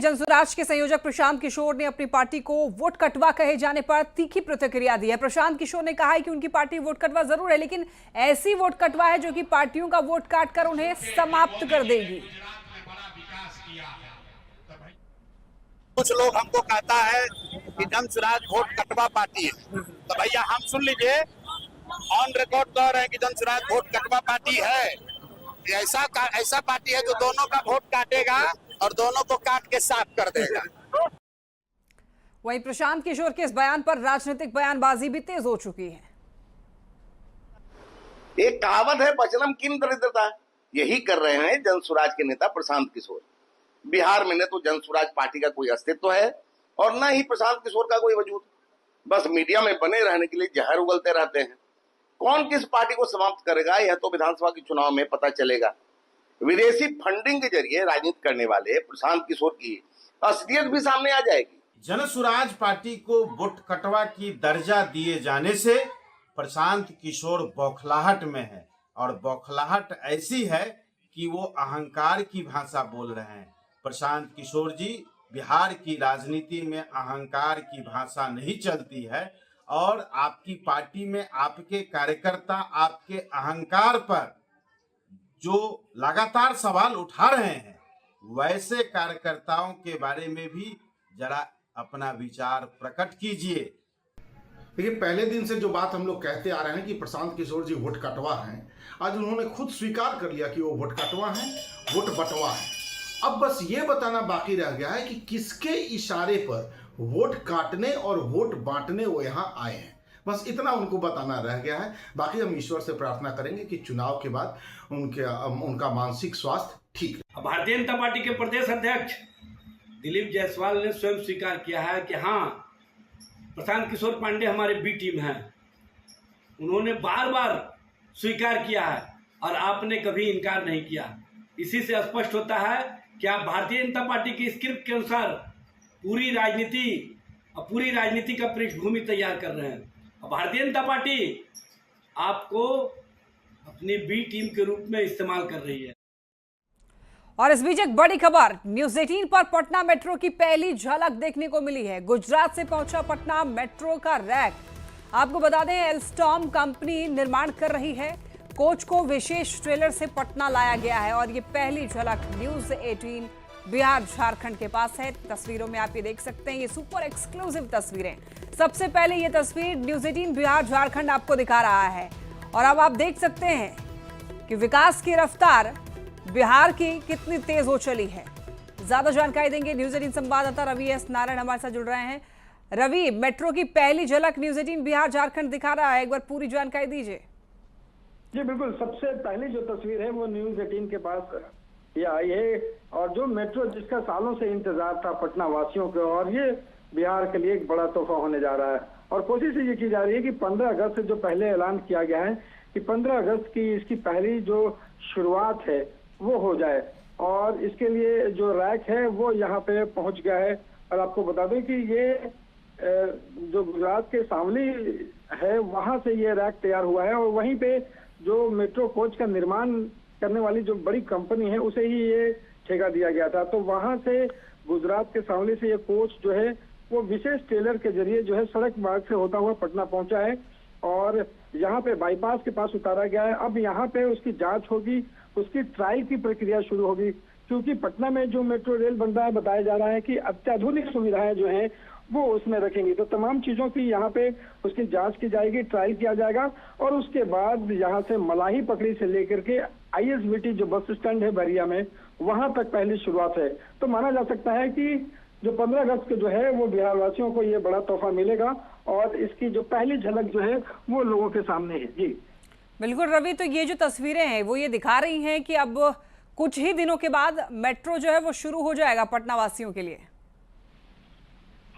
जनसुराज के संयोजक प्रशांत किशोर ने अपनी पार्टी को वोट कटवा कहे जाने पर तीखी प्रतिक्रिया दी है। प्रशांत किशोर ने कहा है कि उनकी पार्टी वोट कटवा जरूर है, लेकिन ऐसी वोट कटवा है जो कि पार्टियों का वोट काटकर उन्हें समाप्त कर देगी। कुछ लोग हमको कहता है कि जनसुराज वोट कटवा पार्टी है, तो भैया हम सुन लीजिए, ऑन रिकॉर्ड कह रहे हैं कि जनसुराज वोट कटवा पार्टी है। ऐसा पार्टी है जो दोनों का वोट काटेगा और दोनों को काट के साफ कर देगा। वहीं प्रशांत किशोर के इस बयान पर राजनीतिक बयानबाजी भी तेज हो चुकी है। एक कहावत है, बचनम किम दरिद्रता, यही कर रहे हैं जनसुराज के नेता प्रशांत किशोर। बिहार में न तो जनसुराज पार्टी का कोई अस्तित्व है और न ही प्रशांत किशोर का कोई वजूद। बस मीडिया में बने रहने के लिए जहर उगलते रहते हैं। कौन किस पार्टी को समाप्त करेगा यह तो विधानसभा के चुनाव में पता चलेगा। विदेशी फंडिंग के जरिए राजनीति करने वाले प्रशांत किशोर की असलियत भी सामने आ जाएगी। जनसुराज पार्टी को वोट कटवा की दर्जा दिए जाने से प्रशांत किशोर बौखलाहट में है, और बौखलाहट ऐसी है कि वो अहंकार की भाषा बोल रहे हैं। प्रशांत किशोर जी, बिहार की राजनीति में अहंकार की भाषा नहीं चलती है, और आपकी पार्टी में आपके कार्यकर्ता आपके अहंकार पर जो लगातार सवाल उठा रहे हैं, वैसे कार्यकर्ताओं के बारे में भी जरा अपना विचार प्रकट कीजिए। देखिए, पहले दिन से जो बात हम लोग कहते आ रहे हैं कि प्रशांत किशोर जी वोट कटवा हैं, आज उन्होंने खुद स्वीकार कर लिया कि वो वोट कटवा हैं, वोट बंटवा है। अब बस ये बताना बाकी रह गया है कि किसके इशारे पर वोट काटने और वोट बांटने वो यहाँ आए हैं। बस इतना उनको बताना रह गया है। बाकी हम ईश्वर से प्रार्थना करेंगे कि चुनाव के बाद उनका मानसिक स्वास्थ्य ठीक है। भारतीय जनता पार्टी के प्रदेश अध्यक्ष दिलीप जायसवाल ने स्वयं स्वीकार किया है कि हाँ, प्रशांत किशोर पांडे हमारे बी टीम हैं। उन्होंने बार बार स्वीकार किया है और आपने कभी इनकार नहीं किया। इसी से स्पष्ट होता है कि आप भारतीय जनता पार्टी की स्क्रिप्ट के अनुसार पूरी राजनीति का पृष्ठभूमि तैयार कर रहे हैं। भारतीय जनता पार्टी आपको अपनी बी टीम के रूप में इस्तेमाल कर रही है। और इस बीच एक बड़ी खबर, न्यूज़ 18 पर पटना मेट्रो की पहली झलक देखने को मिली है। गुजरात से पहुंचा पटना मेट्रो का रैक। आपको बता दें, एल्स्टॉम कंपनी निर्माण कर रही है। कोच को विशेष ट्रेलर से पटना लाया गया है और ये पहली झलक न्यूज़ 18 बिहार झारखंड के पास है। तस्वीरों में आप ये देख सकते हैं, ये सुपर एक्सक्लूसिव तस्वीरें। सबसे पहले ये तस्वीर न्यूज़ 18 बिहार झारखंड आपको दिखा रहा है, और अब आप देख सकते हैं कि विकास की रफ्तार बिहार की कितनी तेज हो चली है। ज्यादा जानकारी देंगे न्यूज़ 18 संवाददाता रवि एस नारायण हमारे साथ जुड़ रहे हैं। रवि, मेट्रो की पहली झलक न्यूज़ 18 बिहार झारखंड दिखा रहा है, एक बार पूरी जानकारी दीजिए। जी बिल्कुल, सबसे पहली जो तस्वीर है वो न्यूज़ 18 के पास ये आई है, और जो मेट्रो जिसका सालों से इंतजार था पटना वासियों को, और ये बिहार के लिए एक बड़ा तोहफा होने जा रहा है। और कोशिश ये की जा रही है कि 15 अगस्त से जो पहले ऐलान किया गया है कि 15 अगस्त की इसकी पहली जो शुरुआत है वो हो जाए, और इसके लिए जो रैक है वो यहाँ पे पहुंच गया है। और आपको बता दें कि ये जो गुजरात के शामली है वहां से ये रैक तैयार हुआ है, और वहीं पे जो मेट्रो कोच का निर्माण करने वाली जो बड़ी कंपनी है उसे ही ये ठेका दिया गया था। तो वहां से गुजरात के शामली से ये कोच जो है वो विशेष ट्रेलर के जरिए जो है सड़क मार्ग से होता हुआ पटना पहुंचा है, और यहाँ पे बाईपास के पास उतारा गया है। अब यहाँ पे उसकी जांच होगी, उसकी ट्रायल की प्रक्रिया शुरू होगी, क्योंकि पटना में जो मेट्रो रेल बन रहा है बताया जा रहा है कि अत्याधुनिक सुविधाएं जो हैं वो उसमें रखेंगी। तो तमाम चीजों की यहाँ पे उसकी जांच की जाएगी, ट्रायल किया जाएगा, और उसके बाद यहाँ से मलाही पकड़ी से लेकर के ISBT जो बस स्टैंड है बैरिया में, वहां तक पहली शुरुआत है। तो माना जा सकता है कि जो 15 अगस्त को जो है वो बिहार वासियों को ये बड़ा तोहफा मिलेगा, और इसकी जो पहली झलक जो है वो लोगों के सामने है। जी बिल्कुल रवि, तो ये जो तस्वीरें हैं वो ये दिखा रही हैं कि अब कुछ ही दिनों के बाद मेट्रो जो है वो शुरू हो जाएगा पटना वासियों के लिए।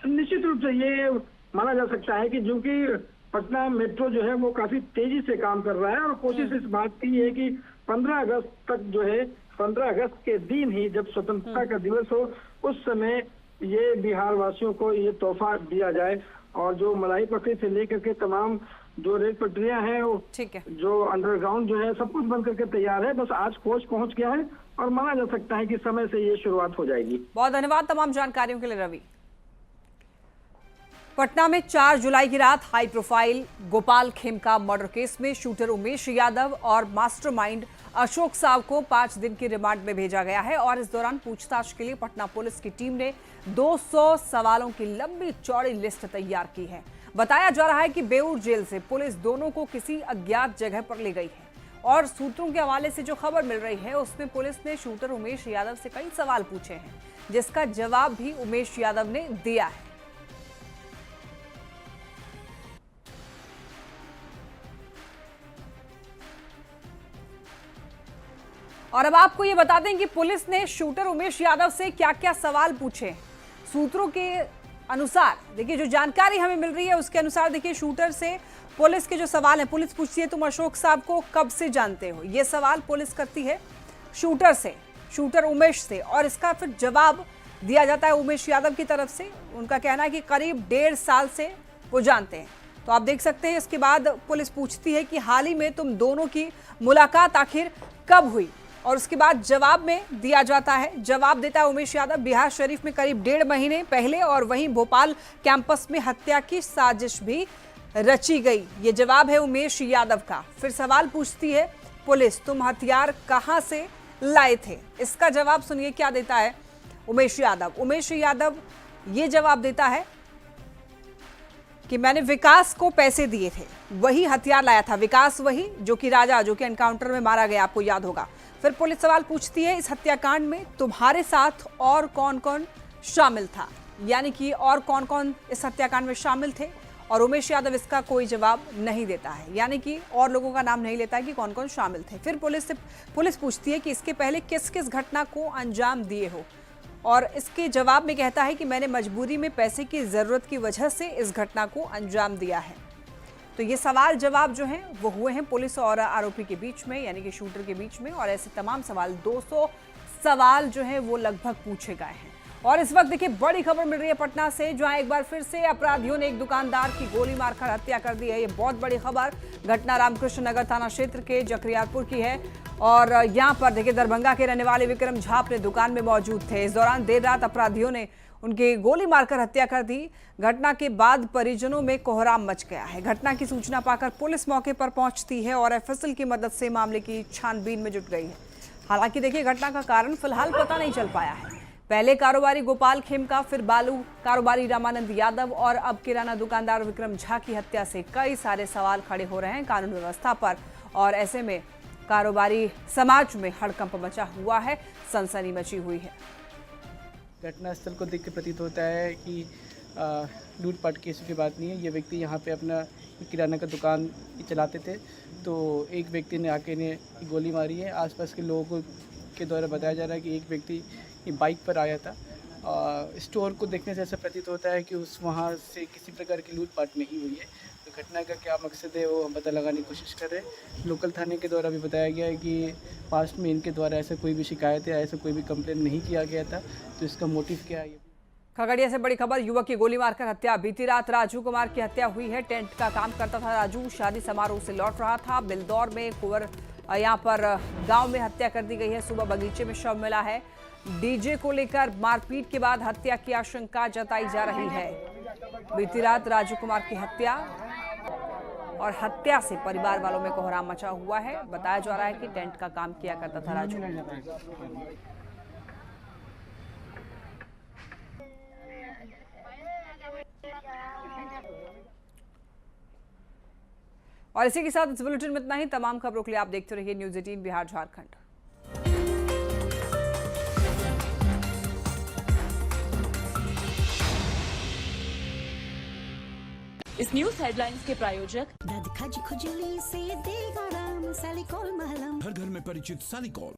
निश्चित रूप से ये माना जा सकता है कि जो कि पटना मेट्रो जो है वो काफी तेजी से काम कर रहा है, और कोशिश इस बात की है कि 15 अगस्त तक जो है, 15 अगस्त के दिन ही जब स्वतंत्रता का दिवस हो उस समय ये बिहार वासियों को ये तोहफा दिया जाए। और जो मलाई पटरी से लेकर के तमाम जो रेल पटरियां हैं वो, ठीक है, जो अंडरग्राउंड जो है सब कुछ बन करके तैयार है। बस आज कोच पहुंच गया है और माना जा सकता है कि समय से ये शुरुआत हो जाएगी। बहुत धन्यवाद तमाम जानकारियों के लिए रवि। पटना में 4 जुलाई की रात high profile Gopal Khemka murder case में शूटर उमेश यादव और मास्टरमाइंड अशोक साव को 5 दिन की रिमांड में भेजा गया है और इस दौरान पूछताछ के लिए पटना पुलिस की टीम ने 200 सवालों की लंबी चौड़ी लिस्ट तैयार की है। बताया जा रहा है कि बेऊर जेल से पुलिस दोनों को किसी अज्ञात जगह पर ले गई है और सूत्रों के हवाले से जो खबर मिल रही है उसमें पुलिस ने शूटर उमेश यादव से कई सवाल पूछे हैं, जिसका जवाब भी उमेश यादव ने दिया है। और अब आपको ये बता दें कि पुलिस ने शूटर उमेश यादव से क्या क्या सवाल पूछे। सूत्रों के अनुसार देखिए, जो जानकारी हमें मिल रही है उसके अनुसार देखिए, शूटर से पुलिस के जो सवाल हैं, पुलिस पूछती है तुम अशोक साहब को कब से जानते हो, ये सवाल पुलिस करती है शूटर से, शूटर उमेश से, और इसका फिर जवाब दिया जाता है उमेश यादव की तरफ से। उनका कहना है कि करीब 1.5 साल से वो जानते हैं। तो आप देख सकते हैं इसके बाद पुलिस पूछती है कि हाल ही में तुम दोनों की मुलाकात आखिर कब हुई, और उसके बाद जवाब में दिया जाता है, जवाब देता है उमेश यादव बिहार शरीफ में करीब 1.5 महीने पहले, और वहीं भोपाल कैंपस में हत्या की साजिश भी रची गई। ये जवाब है उमेश यादव का। फिर सवाल पूछती है पुलिस तुम हथियार कहां से लाए थे, इसका जवाब सुनिए क्या देता है उमेश यादव। उमेश यादव ये जवाब देता है कि मैंने विकास को पैसे दिए थे, वही हथियार लाया था, विकास वही जो कि राजा, जो कि एनकाउंटर में मारा गया, आपको याद होगा। फिर पुलिस सवाल पूछती है इस हत्याकांड में तुम्हारे साथ और कौन कौन शामिल था, यानी कि और कौन कौन इस हत्याकांड में शामिल थे, और उमेश यादव इसका कोई जवाब नहीं देता है, यानी कि और लोगों का नाम नहीं लेता है कि कौन कौन शामिल थे। फिर पुलिस पूछती है कि इसके पहले किस किस घटना को अंजाम दिए हो, और इसके जवाब में कहता है कि मैंने मजबूरी में पैसे की ज़रूरत की वजह से इस घटना को अंजाम दिया है। तो ये सवाल जवाब जो हैं वो हुए हैं पुलिस और आरोपी के बीच में, यानी कि शूटर के बीच में, और ऐसे तमाम सवाल 200 सवाल जो हैं वो लगभग पूछे गए हैं। और इस वक्त देखिए बड़ी खबर मिल रही है पटना से, जहां एक बार फिर से अपराधियों ने एक दुकानदार की गोली मारकर हत्या कर दी है। ये बहुत बड़ी खबर घटना रामकृष्ण नगर थाना क्षेत्र के जकरियापुर की है, और यहां पर देखिए दरभंगा के रहने वाले विक्रम झा अपने दुकान में मौजूद थे। इस दौरान देर रात अपराधियों ने उनकी गोली मारकर हत्या कर दी। घटना के बाद परिजनों में कोहराम मच गया है। घटना की सूचना पाकर पुलिस मौके पर पहुंचती है और एफएसएल की मदद से मामले की छानबीन में जुट गई है। हालांकि देखिए घटना का कारण फिलहाल पता नहीं चल पाया है। पहले कारोबारी गोपाल खेमका, फिर बालू कारोबारी रामानंद यादव और अब किराना दुकानदार विक्रम झा की हत्या से कई सारे सवाल खड़े हो रहे हैं कानून व्यवस्था पर, और ऐसे में कारोबारी समाज में हड़कंप मचा हुआ है, सनसनी मची हुई है। घटनास्थल को देख के प्रतीत होता है कि लूटपाट की ऐसी बात नहीं है। ये व्यक्ति यहाँ पे अपना किराना का दुकान चलाते थे, तो एक व्यक्ति ने आके ने गोली मारी है। आसपास के लोगों के द्वारा बताया जा रहा है कि एक व्यक्ति बाइक पर आया था। स्टोर को देखने से ऐसा प्रतीत होता है कि वहाँ से किसी प्रकार की लूटपाट नहीं हुई है। तो घटना का क्या मकसद है वो हम पता लगाने की कोशिश कर रहे हैं। लोकल थाने के द्वारा भी बताया गया है कि पास्ट में इनके द्वारा ऐसा कोई भी शिकायत या ऐसा कोई भी कंप्लेन नहीं किया गया था, तो इसका मोटिव क्या है। खगड़िया से बड़ी खबर, युवक की गोली मारकर हत्या। बीती रात राजू कुमार की हत्या हुई है। टेंट का काम करता था राजू, शादी समारोह से लौट रहा था। बिलदौर में कुंवर यहाँ पर गांव में हत्या कर दी गई है। सुबह बगीचे में शव मिला है। डीजे को लेकर मारपीट के बाद हत्या की आशंका जताई जा रही है। बीती रात राजू कुमार की हत्या, और हत्या से परिवार वालों में कोहराम मचा हुआ है। बताया जा रहा है कि टेंट का काम किया करता था राजू। और इसी के साथ इस बुलेटिन में इतना ही। तमाम खबरों के लिए आप देखते रहिए न्यूज़ 18 बिहार झारखंड। इस न्यूज हेडलाइंस के प्रायोजक हर घर में परिचित सैलिकॉल।